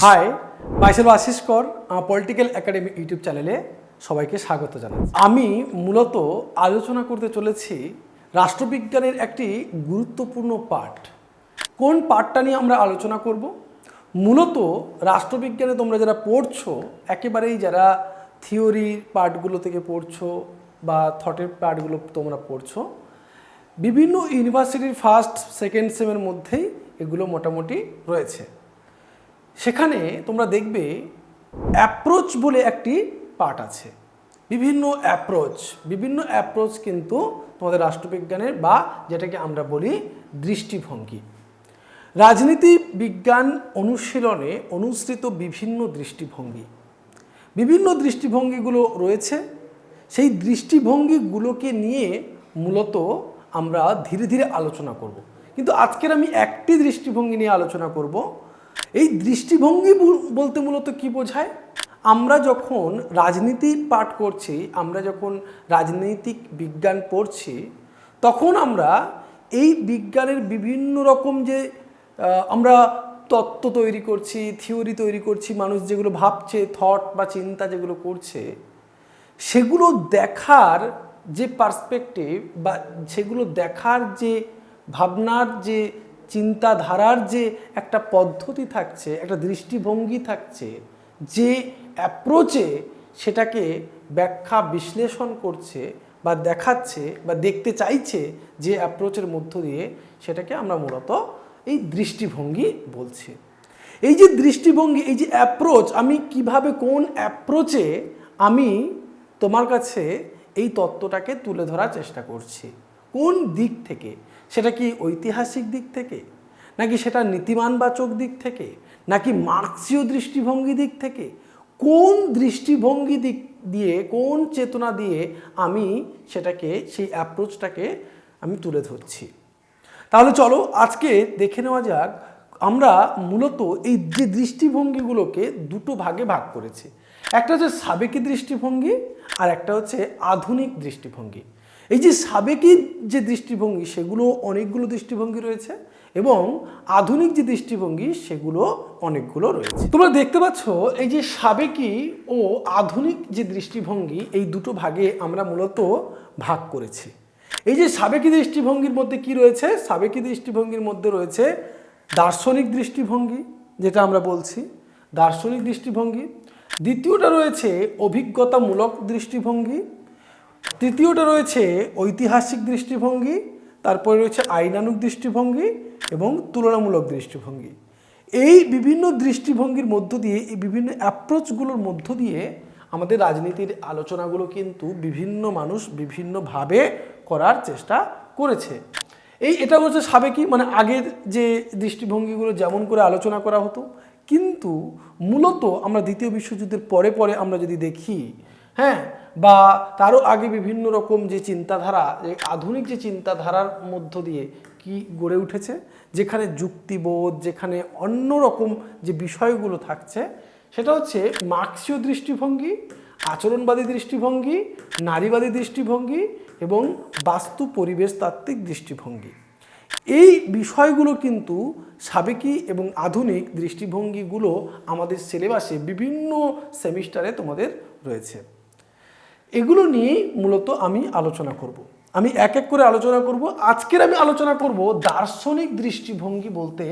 High, myself Ashis কর political academy YouTube চ্যানেলে সবাইকে স্বাগত জানাচ্ছি। আমি মূলত আলোচনা করতে চলেছি রাষ্ট্রবিজ্ঞানের একটি গুরুত্বপূর্ণ পাঠ। কোন পাঠটা নিয়ে আমরা আলোচনা করব? মূলত রাষ্ট্রবিজ্ঞানে তোমরা যারা পড়ছো, একেবারেই যারা থিওরির পার্টগুলো থেকে পড়ছো বা থটের পার্টগুলো তোমরা পড়ছো, বিভিন্ন ইউনিভার্সিটির ফার্স্ট সেকেন্ড সেমের মধ্যেই এগুলো মোটামুটি রয়েছে। সেখানে তোমরা দেখবে অ্যাপ্রোচ বলে একটি পার্ট আছে। বিভিন্ন অ্যাপ্রোচ কিন্তু তোমাদের রাষ্ট্রবিজ্ঞানের বা যেটাকে আমরা বলি দৃষ্টিভঙ্গি। রাজনীতি বিজ্ঞান অনুশীলনে অনুসৃত বিভিন্ন দৃষ্টিভঙ্গিগুলো রয়েছে। সেই দৃষ্টিভঙ্গিগুলোকে নিয়ে মূলত আমরা ধীরে ধীরে আলোচনা করব। কিন্তু আজকের আমি একটি দৃষ্টিভঙ্গি নিয়ে আলোচনা করব। এই দৃষ্টিভঙ্গি বলতে মূলত কি বোঝায়? আমরা যখন রাজনীতি পাঠ করছি, আমরা যখন রাজনৈতিক বিজ্ঞান পড়ছি, তখন আমরা এই বিজ্ঞানের বিভিন্ন রকম যে আমরা তত্ত্ব তৈরি করছি, থিওরি তৈরি করছি, মানুষ যেগুলো ভাবছে, থট বা চিন্তা যেগুলো করছে, সেগুলো দেখার যে পার্সপেক্টিভ বা সেগুলো দেখার যে ভাবনার যে চিন্তাধারার যে একটা পদ্ধতি থাকছে, একটা দৃষ্টিভঙ্গি থাকছে, যে অ্যাপ্রোচে সেটাকে ব্যাখ্যা বিশ্লেষণ করছে বা দেখাচ্ছে বা দেখতে চাইছে, যে অ্যাপ্রোচের মধ্য দিয়ে, সেটাকে আমরা মূলত এই দৃষ্টিভঙ্গি বলছি। এই যে দৃষ্টিভঙ্গি, এই যে অ্যাপ্রোচ, আমি কিভাবে কোন অ্যাপ্রোচে আমি তোমার কাছে এই তত্ত্বটাকে তুলে ধরার চেষ্টা করছি, কোন দিক থেকে? সেটা কি ঐতিহাসিক দিক থেকে, নাকি সেটা নীতিমানবাচক দিক থেকে, নাকি মার্ক্সীয় দৃষ্টিভঙ্গি দিক থেকে? কোন দৃষ্টিভঙ্গি দিক দিয়ে, কোন চেতনা দিয়ে আমি সেটাকে, সেই অ্যাপ্রোচটাকে আমি তুলে ধরছি? তাহলে চলো আজকে দেখে নেওয়া যাক। আমরা মূলত এই যে দৃষ্টিভঙ্গিগুলোকে দুটো ভাগে ভাগ করেছি। একটা হচ্ছে সাবেকি দৃষ্টিভঙ্গি আর একটা হচ্ছে আধুনিক দৃষ্টিভঙ্গি। এই যে সাবেকি যে দৃষ্টিভঙ্গি, সেগুলো অনেকগুলো দৃষ্টিভঙ্গি রয়েছে, এবং আধুনিক যে দৃষ্টিভঙ্গি, সেগুলো অনেকগুলো রয়েছে। তোমরা দেখতে পাচ্ছ এই যে সাবেকি ও আধুনিক যে দৃষ্টিভঙ্গি, এই দুটো ভাগে আমরা মূলত ভাগ করেছি। এই যে সাবেকি দৃষ্টিভঙ্গির মধ্যে কি রয়েছে? সাবেকি দৃষ্টিভঙ্গির মধ্যে রয়েছে দার্শনিক দৃষ্টিভঙ্গি, যেটা আমরা বলছি দার্শনিক দৃষ্টিভঙ্গি। দ্বিতীয়টা রয়েছে অভিজ্ঞতামূলক দৃষ্টিভঙ্গি। তৃতীয়টা রয়েছে ঐতিহাসিক দৃষ্টিভঙ্গি। তারপরে রয়েছে আইনানুগ দৃষ্টিভঙ্গি এবং তুলনামূলক দৃষ্টিভঙ্গি। এই বিভিন্ন দৃষ্টিভঙ্গির মধ্য দিয়ে, এই বিভিন্ন অ্যাপ্রোচগুলোর মধ্য দিয়ে আমাদের রাজনীতির আলোচনাগুলো কিন্তু বিভিন্ন মানুষ বিভিন্নভাবে করার চেষ্টা করেছে। এটা হচ্ছে সাবেকি, মানে আগের যে দৃষ্টিভঙ্গিগুলো যেমন করে আলোচনা করা হতো। কিন্তু মূলত আমরা দ্বিতীয় বিশ্বযুদ্ধের পরে পরে আমরা যদি দেখি, হ্যাঁ, বা তারও আগে বিভিন্ন রকম যে চিন্তাধারা, যে আধুনিক যে চিন্তাধারার মধ্য দিয়ে কি গড়ে উঠেছে, যেখানে যুক্তিবোধ, যেখানে অন্য রকম যে বিষয়গুলো থাকছে, সেটা হচ্ছে মার্ক্সীয় দৃষ্টিভঙ্গি, আচরণবাদী দৃষ্টিভঙ্গি, নারীবাদী দৃষ্টিভঙ্গি এবং বাস্তু পরিবেশতাত্ত্বিক দৃষ্টিভঙ্গি। এই বিষয়গুলো কিন্তু সাবেকি এবং আধুনিক দৃষ্টিভঙ্গিগুলো আমাদের সিলেবাসে বিভিন্ন সেমিস্টারে তোমাদের রয়েছে। এগুলো নিয়ে মূলত আমি আলোচনা করব। আমি এক এক করে আলোচনা করব। আজকের আমি আলোচনা করব দার্শনিক দৃষ্টিভঙ্গি বলতে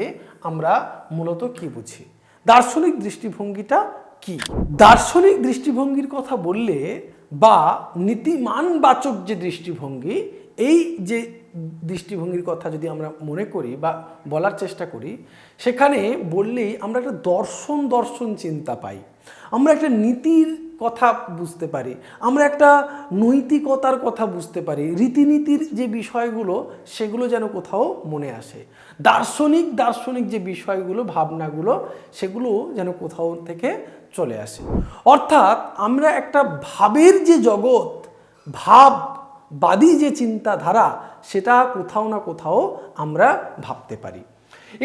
আমরা মূলত কি বুঝি, দার্শনিক দৃষ্টিভঙ্গিটা কি। দার্শনিক দৃষ্টিভঙ্গির কথা বললে বা নীতিমানবাচক যে দৃষ্টিভঙ্গি, এই যে দৃষ্টিভঙ্গির কথা যদি আমরা মনে করি বা বলার চেষ্টা করি, সেখানে বললেই আমরা একটা দর্শন চিন্তা পাই, আমরা একটা নীতির কথা বুঝতে পারি, আমরা একটা নৈতিকতার কথা বুঝতে পারি, রীতিনীতির যে বিষয়গুলো, সেগুলো যেন কোথাও মনে আসে। দার্শনিক যে বিষয়গুলো, ভাবনাগুলো, সেগুলো যেন কোথাও থেকে চলে আসে। অর্থাৎ আমরা একটা ভাবের যে জগৎ, ভাববাদী যে চিন্তাধারা, সেটা কোথাও না কোথাও আমরা ভাবতে পারি।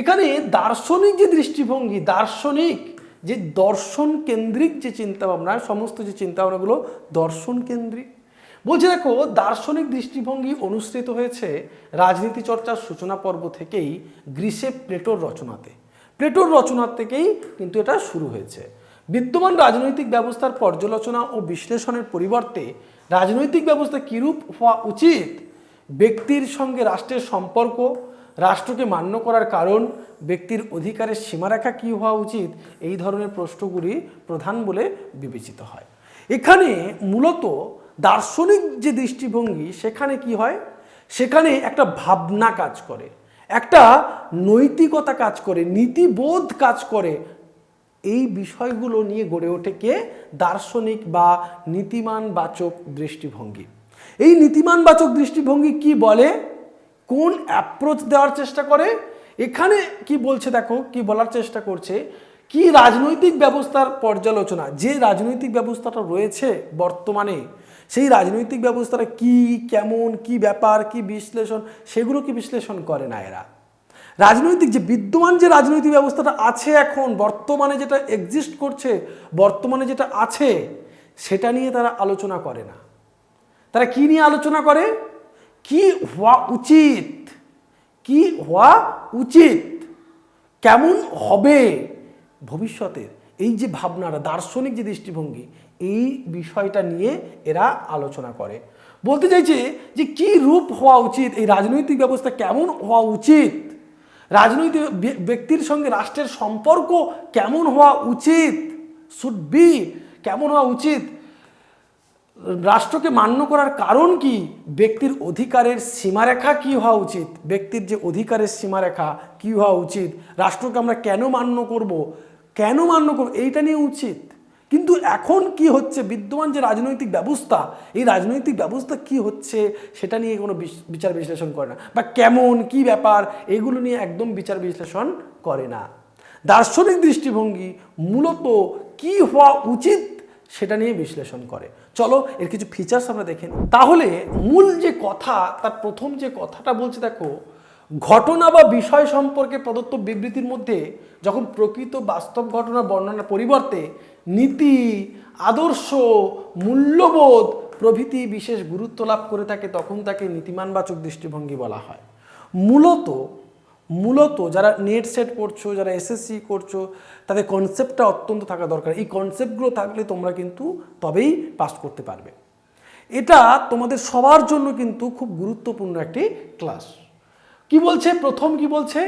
এখানে দার্শনিক যে দৃষ্টিভঙ্গি, দার্শনিক যে দর্শন কেন্দ্রিক যে চিন্তাভাবনা, সমস্ত যে চিন্তাভাবনাগুলো দর্শন কেন্দ্রিক। বলছে দেখো, দার্শনিক দৃষ্টিভঙ্গি অনুসৃত হয়েছে রাজনীতি চর্চার সূচনা পর্ব থেকেই গ্রিসে প্লেটোর রচনাতে। প্লেটোর রচনার থেকেই কিন্তু এটা শুরু হয়েছে। বিদ্যমান রাজনৈতিক ব্যবস্থার পর্যালোচনা ও বিশ্লেষণের পরিবর্তে রাজনৈতিক ব্যবস্থা কিরূপ হওয়া উচিত, ব্যক্তির সঙ্গে রাষ্ট্রের সম্পর্ক, রাষ্ট্রকে মান্য করার কারণ, ব্যক্তির অধিকারের সীমারেখা কী হওয়া উচিত, এই ধরনের প্রশ্নগুলি প্রধান বলে বিবেচিত হয়। এখানে মূলত দার্শনিক যে দৃষ্টিভঙ্গি সেখানে কি হয়, সেখানে একটা ভাবনা কাজ করে, একটা নৈতিকতা কাজ করে, নীতিবোধ কাজ করে। এই বিষয়গুলো নিয়ে গড়ে ওঠে কে? দার্শনিক বা নীতিমানবাচক দৃষ্টিভঙ্গি। এই নীতিমানবাচক দৃষ্টিভঙ্গি কি বলে, কোন অ্যাপ্রোচ দেওয়ার চেষ্টা করে, এখানে কি বলছে দেখো, কি বলার চেষ্টা করছে, কি রাজনৈতিক ব্যবস্থার পর্যালোচনা, যে রাজনৈতিক ব্যবস্থাটা রয়েছে বর্তমানে, সেই রাজনৈতিক ব্যবস্থাটা কি, কেমন, কি ব্যাপার, কি বিশ্লেষণ, সেগুলো কি বিশ্লেষণ করে না এরা। রাজনৈতিক যে বিদ্যমান যে রাজনৈতিক ব্যবস্থাটা আছে এখন বর্তমানে, যেটা এক্সিস্ট করছে বর্তমানে, যেটা আছে সেটা নিয়ে তারা আলোচনা করে না। তারা কি নিয়ে আলোচনা করে, কি হওয়া উচিত, কি হওয়া উচিত, কেমন হবে ভবিষ্যতের, এই যে ভাবনাটা, দার্শনিক যে দৃষ্টিভঙ্গি, এই বিষয়টা নিয়ে এরা আলোচনা করে। বলতে চাইছে যে কি রূপ হওয়া উচিত, এই রাজনৈতিক ব্যবস্থা কেমন হওয়া উচিত, রাজনৈতিক ব্যক্তির সঙ্গে রাষ্ট্রের সম্পর্ক কেমন হওয়া উচিত, শুড বি, কেমন হওয়া উচিত, রাষ্ট্রকে মান্য করার কারণ কি, ব্যক্তির অধিকারের সীমারেখা কি হওয়া উচিত, ব্যক্তির যে অধিকারের সীমারেখা কি হওয়া উচিত, রাষ্ট্রকে আমরা কেন মান্য করব, এইটা নিয়ে উচিত। কিন্তু এখন কি হচ্ছে, বিদ্যমান যে রাজনৈতিক ব্যবস্থা, এই রাজনৈতিক ব্যবস্থা কি হচ্ছে সেটা নিয়ে কোনো বিচার বিশ্লেষণ করে না, বা কেমন, কি ব্যাপার, এগুলো নিয়ে একদম বিচার বিশ্লেষণ করে না। দার্শনিক দৃষ্টিভঙ্গি মূলত কি হওয়া উচিত সেটা নিয়ে বিশ্লেষণ করে। চলো এর কিছু ফিচার্স আমরা দেখে নিই। তাহলে মূল যে কথা, তার প্রথম যে কথাটা বলছে দেখো, ঘটনা বা বিষয় সম্পর্কে প্রদত্ত বিবৃতির মধ্যে যখন প্রকৃত বাস্তব ঘটনা বর্ণনার পরিবর্তে নীতি, আদর্শ, মূল্যবোধ প্রভৃতি বিশেষ গুরুত্ব লাভ করে থাকে, তখন তাকে নীতিমানবাচক দৃষ্টিভঙ্গি বলা হয়। মূলত যারা নেট সেট করছো, যারা এসএসসি করছো, তাদের কনসেপ্টটা অত্যন্ত থাকা দরকার। এই কনসেপ্টগুলো থাকলে তোমরা কিন্তু তবেই পাস করতে পারবে। এটা তোমাদের সবার জন্য কিন্তু খুব গুরুত্বপূর্ণ একটি ক্লাস। কি বলছে, প্রথম কি বলছে,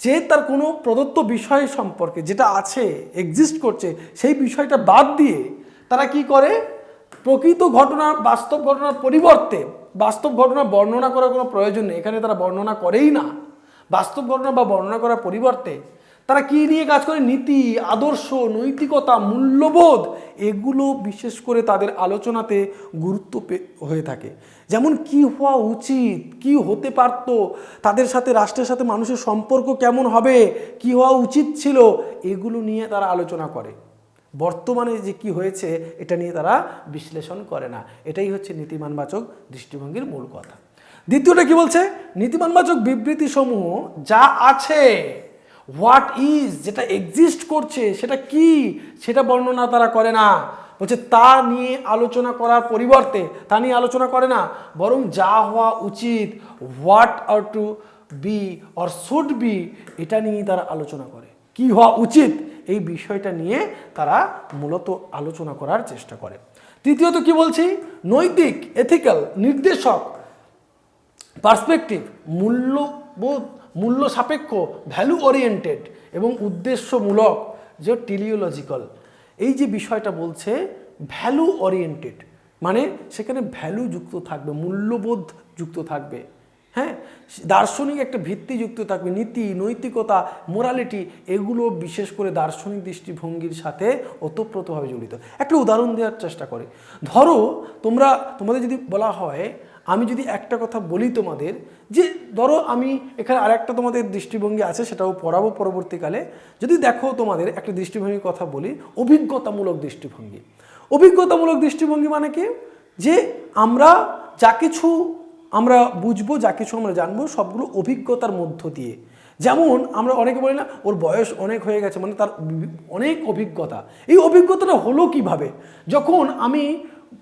যে তার কোনো প্রদত্ত বিষয় সম্পর্কে যেটা আছে, এক্সিস্ট করছে, সেই বিষয়টা বাদ দিয়ে তারা কি করে, প্রকৃত ঘটনা, বাস্তব ঘটনার পরিবর্তে, বাস্তব ঘটনা বর্ণনা করার কোনো প্রয়োজন নেই, এখানে তারা বর্ণনা করেই না। বাস্তব ঘটনা বা বর্ণনা করার পরিবর্তে তারা কি নিয়ে কাজ করে, নীতি, আদর্শ, নৈতিকতা, মূল্যবোধ, এগুলো বিশেষ করে তাদের আলোচনাতে গুরুত্ব হয়ে থাকে। যেমন কি হওয়া উচিত, কি হতে পারত, তাদের সাথে, রাষ্ট্রের সাথে মানুষের সম্পর্ক কেমন হবে, কি হওয়া উচিত ছিল, এগুলো নিয়ে তারা আলোচনা করে। বর্তমানে যে কি হয়েছে এটা নিয়ে তারা বিশ্লেষণ করে না। এটাই হচ্ছে নীতিমানবাচক দৃষ্টিভঙ্গির মূল কথা। দ্বিতীয়টা কি বলছে, নীতিমানবাচক বিবৃতি সমূহ যা আছে, হোয়াট ইজ, যেটা এক্সিস্ট করছে সেটা কি, সেটা বর্ণনা তারা করে না। বলছে তা নিয়ে আলোচনা করার পরিবর্তে, তা নিয়ে আলোচনা করে না, বরং যা হওয়া উচিত, what are to be or should be, এটা নিয়ে তারা আলোচনা করে। কি হওয়া উচিত এই বিষয়টা নিয়ে তারা মূলত আলোচনা করার চেষ্টা করে। তৃতীয়ত কি বলছি, নৈতিক, এথিক্যাল, নির্দেশক, পার্সপেক্টিভ, মূল্যবোধ, মূল্য সাপেক্ষ, ভ্যালু ওরিয়েন্টেড এবং উদ্দেশ্যমূলক, যে টেলিওলজিক্যাল, এই যে বিষয়টা বলছে ভ্যালু ওরিয়েন্টেড, মানে সেখানে ভ্যালু যুক্ত থাকবে, মূল্যবোধ যুক্ত থাকবে, হ্যাঁ, দার্শনিক একটা ভিত্তি যুক্ত থাকবে, নীতি, নৈতিকতা, মোরালিটি, এগুলো বিশেষ করে দার্শনিক দৃষ্টিভঙ্গির সাথে ওতপ্রোতভাবে জড়িত। একটা উদাহরণ দেওয়ার চেষ্টা করে, ধরো তোমাদের যদি বলা হয়, আমি যদি একটা কথা বলি তোমাদের, যে ধরো আমি এখানে আরেকটা তোমাদের দৃষ্টিভঙ্গি আছে, সেটাও পড়াবো পরবর্তীকালে। যদি দেখো তোমাদের একটা দৃষ্টিভঙ্গির কথা বলি, অভিজ্ঞতামূলক দৃষ্টিভঙ্গি। অভিজ্ঞতামূলক দৃষ্টিভঙ্গি মানে কি, যে আমরা যা কিছু আমরা বুঝবো, যা কিছু আমরা জানবো, সবগুলো অভিজ্ঞতার মধ্য দিয়ে। যেমন আমরা অনেকে বলি না, ওর বয়স অনেক হয়ে গেছে, মানে তার অনেক অভিজ্ঞতা। এই অভিজ্ঞতাটা হলো কিভাবে, যখন আমি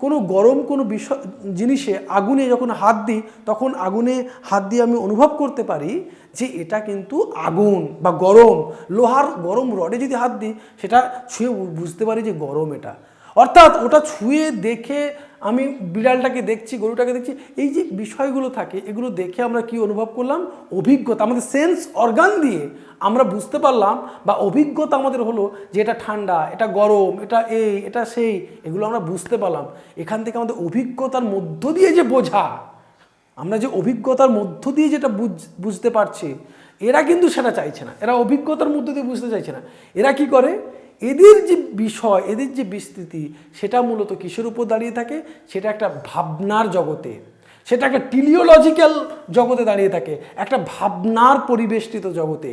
কোনো গরম কোনো বিষয় জিনিসে আগুনে যখন হাত দিই তখন আগুনে হাত দিয়ে আমি অনুভব করতে পারি যে এটা কিন্তু আগুন বা গরম। লোহার গরম রডে যদি হাত দিই সেটা ছুঁয়ে বুঝতে পারি যে গরম এটা। অর্থাৎ ওটা ছুঁয়ে দেখে আমি বিড়ালটাকে দেখছি, গরুটাকে দেখছি, এই যে বিষয়গুলো থাকে এগুলো দেখে আমরা কি অনুভব করলাম? অভিজ্ঞতা, আমাদের সেন্স অর্গান দিয়ে আমরা বুঝতে পারলাম বা অভিজ্ঞতা আমাদের হলো যে এটা ঠান্ডা, এটা গরম, এটা এই, এটা সেই, এগুলো আমরা বুঝতে পারলাম। এখান থেকে আমাদের অভিজ্ঞতার মধ্য দিয়ে যে বোঝা, আমরা যে অভিজ্ঞতার মধ্য দিয়ে যেটা বুঝতে পারছি, এরা কিন্তু সেটা চাইছে না, এরা অভিজ্ঞতার মধ্য দিয়ে বুঝতে চাইছে না। এরা কি করে? এদের যে বিষয়, এদের যে বিস্তৃতি, সেটা মূলত কিসের উপর দাঁড়িয়ে থাকে? সেটা একটা ভাবনার জগতে, সেটা একটা টিলিওলজিক্যাল জগতে দাঁড়িয়ে থাকে, একটা ভাবনার পরিবেষ্টিত জগতে।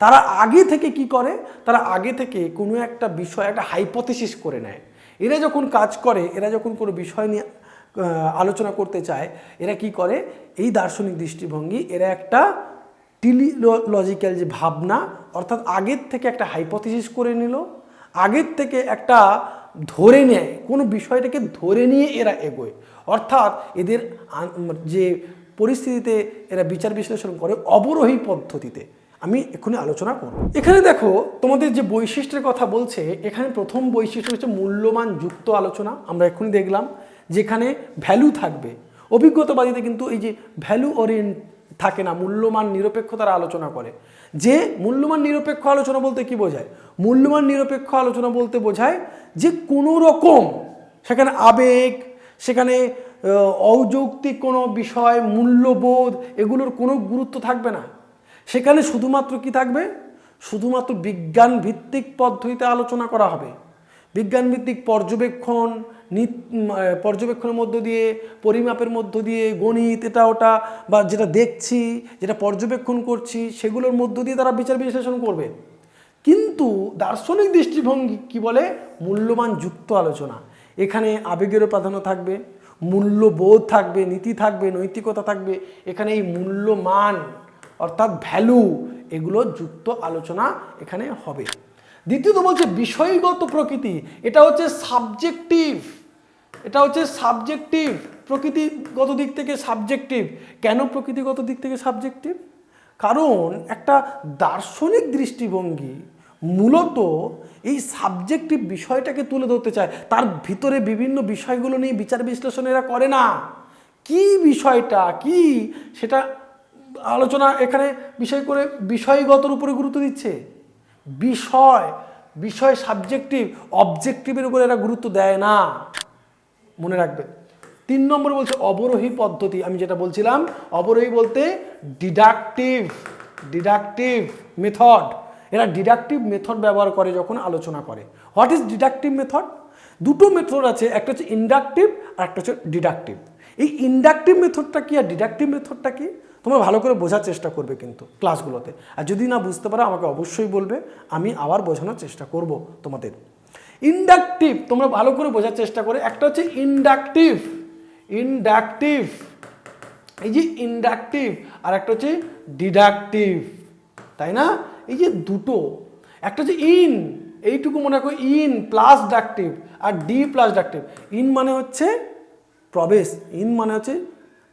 তারা আগে থেকে কি করে? তারা আগে থেকে কোনো একটা বিষয়, একটা হাইপোথিসিস করে নেয়। এরা যখন কাজ করে, এরা যখন কোনো বিষয় নিয়ে আলোচনা করতে চায়, এরা কি করে? এই দার্শনিক দৃষ্টিভঙ্গি, এরা একটা টিলিওলজিক্যাল যে ভাবনা, অর্থাৎ আগের থেকে একটা হাইপোথিসিস করে নিল, আগের থেকে একটা ধরে নেয়, কোনো বিষয়টাকে ধরে নিয়ে এরা এগোয়। অর্থাৎ এদের যে পরিস্থিতিতে এরা বিচার বিশ্লেষণ করে অবরোহী পদ্ধতিতে। আমি এক্ষুনি আলোচনা করব। এখানে দেখো তোমাদের যে বৈশিষ্ট্যের কথা বলছে, এখানে প্রথম বৈশিষ্ট্য হচ্ছে মূল্যমান যুক্ত আলোচনা। আমরা এক্ষুনি দেখলাম যেখানে ভ্যালু থাকবে। অভিজ্ঞতাবাদীতে কিন্তু এই যে ভ্যালু ওরিয়েন্ট থাকে না, মূল্যমান নিরপেক্ষতার আলোচনা করে। যে মূল্যমান নিরপেক্ষ আলোচনা বলতে কি বোঝায়? মূল্যমান নিরপেক্ষ আলোচনা বলতে বোঝায় যে কোনো রকম সেখানে আবেগ, সেখানে অযৌক্তিক কোনো বিষয়, মূল্যবোধ, এগুলোর কোনো গুরুত্ব থাকবে না। সেখানে শুধুমাত্র কি থাকবে? শুধুমাত্র বিজ্ঞান ভিত্তিক পদ্ধতিতে আলোচনা করা হবে। বিজ্ঞান ভিত্তিক পর্যবেক্ষণ, পর্যবেক্ষণের মধ্য দিয়ে, পরিমাপের মধ্য দিয়ে, গণিত, এটা ওটা বা যেটা দেখছি, যেটা পর্যবেক্ষণ করছি, সেগুলোর মধ্য দিয়ে তারা বিচার বিশ্লেষণ করবে। কিন্তু দার্শনিক দৃষ্টিভঙ্গি কি বলে? মূল্যমান যুক্ত আলোচনা। এখানে আবেগেরও প্রাধান্য থাকবে, মূল্যবোধ থাকবে, নীতি থাকবে, নৈতিকতা থাকবে। এখানে এই মূল্যমান অর্থাৎ ভ্যালু, এগুলো যুক্ত আলোচনা এখানে হবে। দ্বিতীয়ত বলছে বিষয়গত প্রকৃতি। এটা হচ্ছে সাবজেক্টিভ, এটা হচ্ছে সাবজেক্টিভ, প্রকৃতিগত দিক থেকে সাবজেক্টিভ। কেন প্রকৃতিগত দিক থেকে সাবজেক্টিভ? কারণ একটা দার্শনিক দৃষ্টিভঙ্গি মূলত এই সাবজেক্টিভ বিষয়টাকে তুলে ধরতে চায়। তার ভিতরে বিভিন্ন বিষয়গুলো নিয়ে বিচার বিশ্লেষণ এরা করে না। কি বিষয়টা কি সেটা আলোচনা এখানে বিষয় করে বিষয়গতর উপরে গুরুত্ব দিচ্ছে। বিষয় সাবজেক্টিভ, অবজেক্টিভের উপরে এরা গুরুত্ব দেয় না, মনে রাখবে। 3 নম্বর বলছে অবরোহী পদ্ধতি। আমি যেটা বলছিলাম, অবরোহী বলতে ডিডাকটিভ মেথড। এরা ডিডাকটিভ মেথড ব্যবহার করে যখন আলোচনা করে। What is deductive method? দুটো মেথড আছে, একটা হচ্ছে ইন্ডাকটিভ আর একটা হচ্ছে ডিডাকটিভ। এই ইন্ডাকটিভ মেথডটা কি আর ডিডাকটিভ মেথডটা কি তোমরা ভালো করে বোঝার চেষ্টা করবে কিন্তু ক্লাসগুলোতে। আর যদি না বুঝতে পারো আমাকে অবশ্যই বলবে, আমি আবার বোঝানোর চেষ্টা করব তোমাদের। ইন্ডাকটিভ তোমরা ভালো করে বোঝার চেষ্টা করে। একটা হচ্ছে ইন্ডাকটিভ, এই যে ইন্ডাকটিভ, আর একটা হচ্ছে ডিডাকটিভ, তাই না? এই যে দুটো, একটা হচ্ছে এইটুকু মনে রাখো, ইন প্লাস ডাকটিভ আর ডি প্লাস ডাকটিভ। ইন মানে হচ্ছে প্রবেশ, ইন মানে হচ্ছে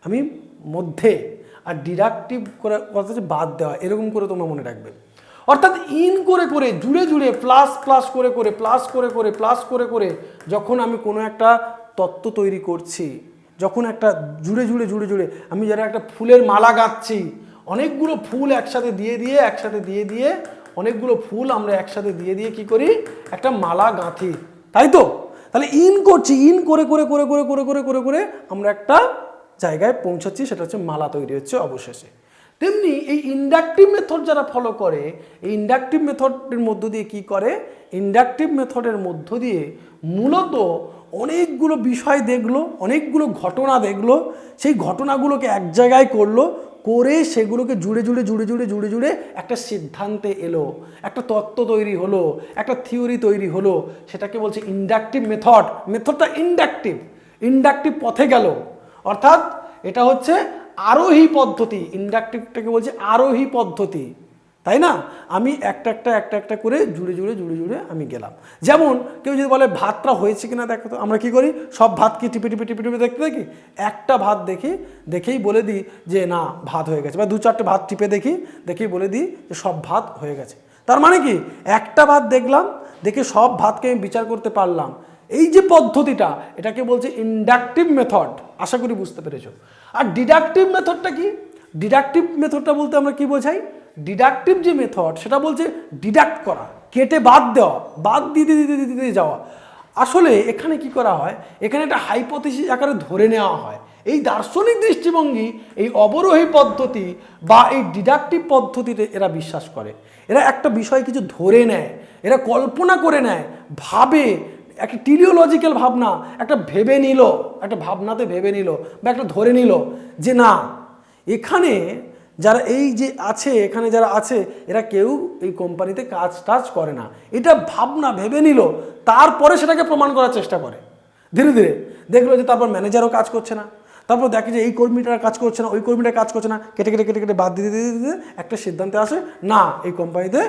আমি মধ্যে, আর ডিডাকটিভ করে কথা হচ্ছে বাদ দেওয়া। এরকম করে তোমরা মনে রাখবে। অর্থাৎ ইন করে করে, জুড়ে জুড়ে, প্লাস করে করে, প্লাস করে যখন আমি কোনো একটা তত্ত্ব তৈরি করছি, যখন একটা জুড়ে জুড়ে আমি যারা একটা ফুলের মালা গাঁথছি, অনেকগুলো ফুল একসাথে দিয়ে অনেকগুলো ফুল আমরা একসাথে দিয়ে কি করি? একটা মালা গাঁথি, তাই তো? তাহলে ইন করছি, ইন করে করে আমরা একটা জায়গায় পৌঁছাচ্ছি, সেটা হচ্ছে মালা তৈরি হচ্ছে অবশেষে। তেমনি এই ইন্ডাকটিভ মেথড যারা ফলো করে, এই ইন্ডাকটিভ মেথডের মধ্য দিয়ে কি করে? ইন্ডাকটিভ মেথডের মধ্য দিয়ে মূলত অনেকগুলো বিষয় দেখলো, অনেকগুলো ঘটনা দেখলো, সেই ঘটনাগুলোকে এক জায়গায় করলো, করে সেগুলোকে জুড়ে একটা সিদ্ধান্তে এলো, একটা তত্ত্ব তৈরি হলো, একটা থিওরি তৈরি হলো। সেটাকে বলছে ইন্ডাকটিভ মেথড। মেথডটা ইন্ডাকটিভ পথে গেল, অর্থাৎ এটা হচ্ছে আরোহী পদ্ধতি। ইন্ডাকটিভটাকে বলছে আরোহী পদ্ধতি, তাই না? আমি একটা একটা করে জুড়ে আমি গেলাম। যেমন কেউ যদি বলে ভাতটা হয়েছে কিনা দেখো তো, আমরা কি করি, সব ভাত কি টিপে দেখতে দেখি, একটা ভাত দেখেই বলে দিই যে না ভাত হয়ে গেছে, বা 2-4টে ভাত টিপে দেখেই বলে দিই যে সব ভাত হয়ে গেছে। তার মানে কি, একটা ভাত দেখলাম, দেখে সব ভাতকে আমি বিচার করতে পারলাম। এই যে পদ্ধতিটা, এটাকে বলছে ইন্ডাকটিভ মেথড। আশা করি বুঝতে পেরেছো। আর ডিডাকটিভ মেথডটা কি? ডিডাকটিভ মেথডটা বলতে আমরা কি বোঝাই? ডিডাকটিভ যে মেথড সেটা বলছে ডিডাক্ট করা, কেটে বাদ দেওয়া, বাদ দিতে যাওয়া। আসলে এখানে কি করা হয়, এখানে একটা হাইপোথিসিস আকারে ধরে নেওয়া হয়। এই দার্শনিক দৃষ্টিভঙ্গি, এই অবরোহী পদ্ধতি বা এই ডিডাকটিভ পদ্ধতিতে এরা বিশ্বাস করে। এরা একটা বিষয় কিছু ধরে নেয়, এরা কল্পনা করে নেয়, ভাবে, একটা টিলিওলজিক্যাল ভাবনা, একটা ভেবে নিল, একটা ভাবনাতে ভেবে নিল বা একটা ধরে নিল যে না এখানে যারা এই যে আছে, এখানে যারা আছে এরা কেউ এই কোম্পানিতে কাজ করে না, এটা ভাবনা ভেবে নিল, তারপরে সেটাকে প্রমাণ করার চেষ্টা করে। ধীরে ধীরে দেখলো যে তারপর ম্যানেজারও কাজ করছে না, তারপর দেখে যে এই কর্মীটা কাজ করছে না, ওই কর্মীটা কাজ করছে না, কেটে বাদ দিতে একটা সিদ্ধান্তে আসে না এই কোম্পানিতে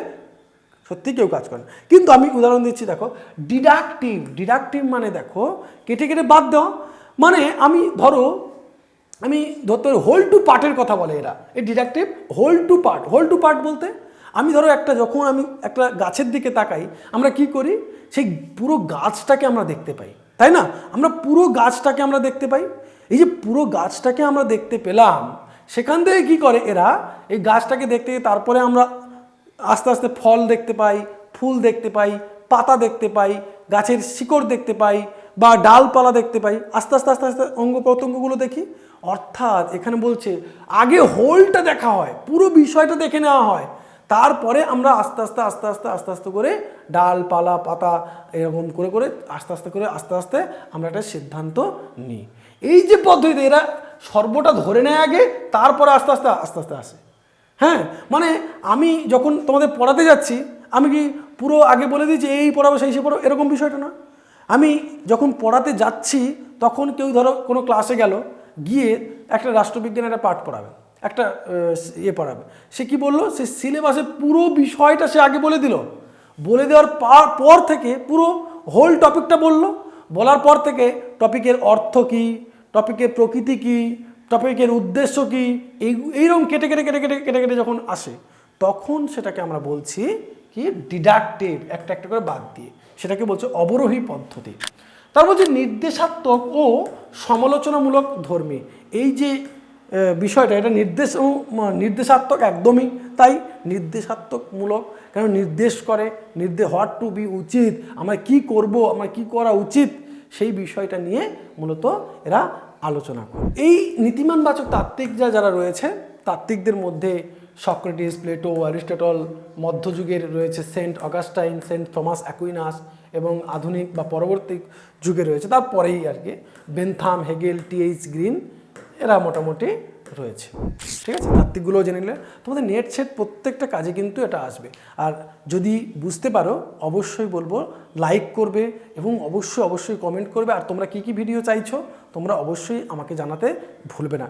সত্যি কেউ কাজ করে না। কিন্তু আমি উদাহরণ দিচ্ছি, দেখো ডিডাকটিভ মানে দেখো কেটে বাদ দেওয়া, মানে আমি ধরতে হোল টু পার্টের কথা বলে এরা। এই ডিডাকটিভ হোল টু পার্ট বলতে আমি ধরো যখন আমি একটা গাছের দিকে তাকাই, আমরা কি করি, সেই পুরো গাছটাকে আমরা দেখতে পাই, তাই না? আমরা পুরো গাছটাকে আমরা দেখতে পাই। এই যে পুরো গাছটাকে আমরা দেখতে পেলাম, সেখান থেকে কি করে এরা, এই গাছটাকে দেখতে তারপরে আমরা আস্তে আস্তে ফল দেখতে পাই, ফুল দেখতে পাই, পাতা দেখতে পাই, গাছের শিকড় দেখতে পাই বা ডালপালা দেখতে পাই, আস্তে আস্তে অঙ্গ প্রত্যঙ্গগুলো দেখি। অর্থাৎ এখানে বলছে আগে হোলটা দেখা হয়, পুরো বিষয়টা দেখে নেওয়া হয়, তারপরে আমরা আস্তে আস্তে করে ডালপালা পাতা এরকম করে আস্তে আস্তে আমরা একটা সিদ্ধান্ত নিই। এই যে পদ্ধতিতে এরা সর্বটা ধরে নেয় আগে, তারপরে আস্তে আস্তে আসে। হ্যাঁ, মানে আমি যখন তোমাদের পড়াতে যাচ্ছি, আমি কি পুরো আগে বলে দিই যে এই পড়াবো সেই সে পড়ো, এরকম বিষয়টা না। আমি যখন পড়াতে যাচ্ছি তখন কেউ ধরো কোনো ক্লাসে গিয়ে একটা রাষ্ট্রবিজ্ঞানের একটা পাঠ পড়াবে, একটা পড়াবে, সে কি বললো, সে সিলেবাসে পুরো বিষয়টা সে আগে বলে দিল, বলে দেওয়ার পর থেকে পুরো হোল টপিকটা বলার পর থেকে টপিকের অর্থ কী, টপিকের প্রকৃতি কী, টপিকের উদ্দেশ্য কী, এইরকম কেটে যখন আসে, তখন সেটাকে আমরা বলছি কি ডিডাকটিভ, একটা করে বাদ দিয়ে, সেটাকে বলছে অবরোহী পদ্ধতি। তারপর যে নির্দেশাত্মক ও সমালোচনামূলক ধর্মী, এই যে বিষয়টা, এটা নির্দেশাত্মক একদমই তাই, নির্দেশাত্মকমূলক, কারণ নির্দেশ করে, হোয়াট টু বি উচিত, আমরা কি করব, আমার কি করা উচিত, সেই বিষয়টা নিয়ে মূলত এরা আলোচনা করে। এই নীতিমানবাচক তাত্ত্বিক যারা রয়েছে, তাত্ত্বিকদের মধ্যে সক্রেটিস, প্লেটো, অ্যারিস্টটল, মধ্যযুগের রয়েছে Saint Augustine, Saint Thomas Aquinas, এবং আধুনিক বা পরবর্তী যুগে রয়েছে তারপরেই আর কি বেনথাম, হেগেল, টি.এইচ. গ্রিন, এরা মোটামুটি রয়েছে। ঠিক আছে, তাত্ত্বিকগুলো জেনে নিলে তোমাদের নেট সেট প্রত্যেকটা কাজে কিন্তু এটা আসবে। আর যদি বুঝতে পারো অবশ্যই বলবো লাইক করবে এবং অবশ্যই কমেন্ট করবে। আর তোমরা কি ভিডিও চাইছো তোমরা অবশ্যই আমাকে জানাতে ভুলবে না।